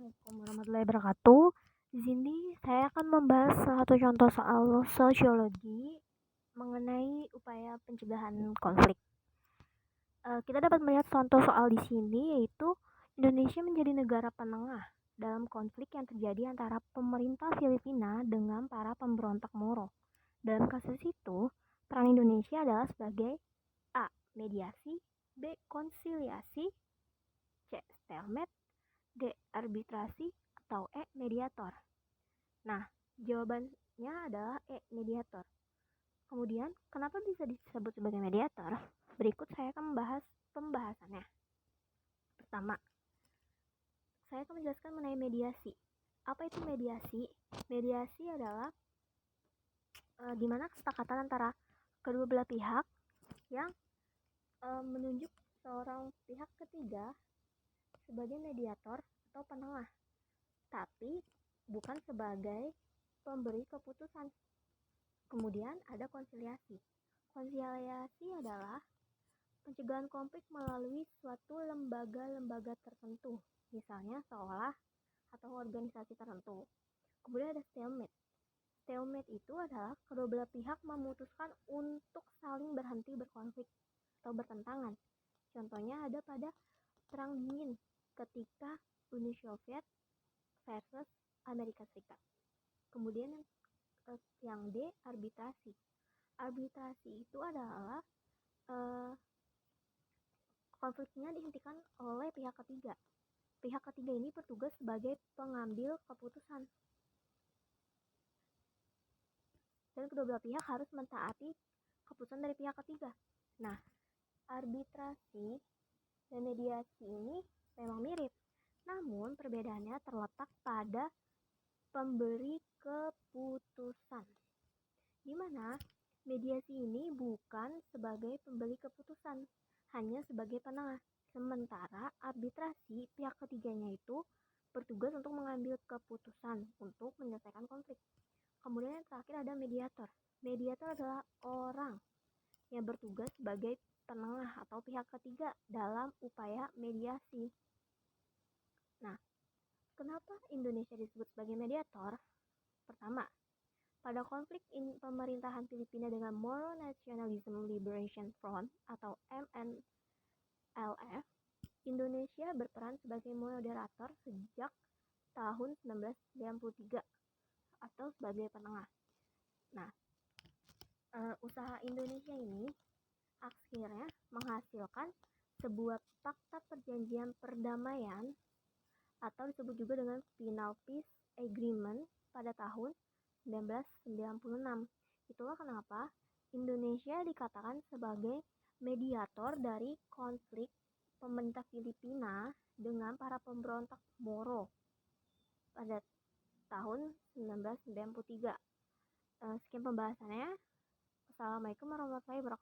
Assalamualaikum warahmatullahi wabarakatuh. Di sini saya akan membahas salah satu contoh soal sosiologi mengenai upaya pencegahan konflik. Kita dapat melihat contoh soal di sini yaitu Indonesia menjadi negara penengah dalam konflik yang terjadi antara pemerintah Filipina dengan para pemberontak Moro. Dalam kasus itu, peran Indonesia adalah sebagai A. Mediasi, B. Konsiliasi, C. Stalemate, D. Arbitrasi, atau E. Mediator. Nah, jawabannya adalah E. Mediator. Kemudian, kenapa bisa disebut sebagai mediator? Berikut saya akan membahas pembahasannya. Pertama, saya akan menjelaskan mengenai mediasi. Apa itu mediasi? Mediasi adalah di mana kesepakatan antara kedua belah pihak yang menunjuk seorang pihak ketiga sebagai mediator atau penengah, tapi bukan sebagai pemberi keputusan. Kemudian ada konsiliasi. Konsiliasi adalah pencegahan konflik melalui suatu lembaga-lembaga tertentu, misalnya sekolah atau organisasi tertentu. Kemudian ada stalemate. Stalemate itu adalah kedua belah pihak memutuskan untuk saling berhenti berkonflik atau bertentangan. Contohnya ada pada Perang Dingin ketika Uni Soviet versus Amerika Serikat. Kemudian yang D, arbitrasi. Arbitrasi itu adalah konfliknya dihentikan oleh pihak ketiga. Pihak ketiga ini bertugas sebagai pengambil keputusan. Dan kedua belah pihak harus mentaati keputusan dari pihak ketiga. Nah, arbitrasi dan mediasi ini memang mirip. Namun perbedaannya terletak pada pemberi keputusan. Di mana mediasi ini bukan sebagai pemberi keputusan, hanya sebagai penengah. Sementara arbitrasi, pihak ketiganya itu bertugas untuk mengambil keputusan untuk menyelesaikan konflik. Kemudian yang terakhir ada mediator. Mediator adalah orang yang bertugas sebagai penengah atau pihak ketiga dalam upaya mediasi. Nah, kenapa Indonesia disebut sebagai mediator? Pertama, pada konflik pemerintahan Filipina dengan Moro Nationalism Liberation Front atau MNLF, Indonesia berperan sebagai moderator sejak tahun 1993 atau sebagai penengah. Nah, usaha Indonesia ini akhirnya menghasilkan sebuah fakta perjanjian perdamaian atau disebut juga dengan Final Peace Agreement pada tahun 1996. Itulah kenapa Indonesia dikatakan sebagai mediator dari konflik pemerintah Filipina dengan para pemberontak Moro pada tahun 1993. Sekian pembahasannya. Assalamualaikum warahmatullahi wabarakatuh.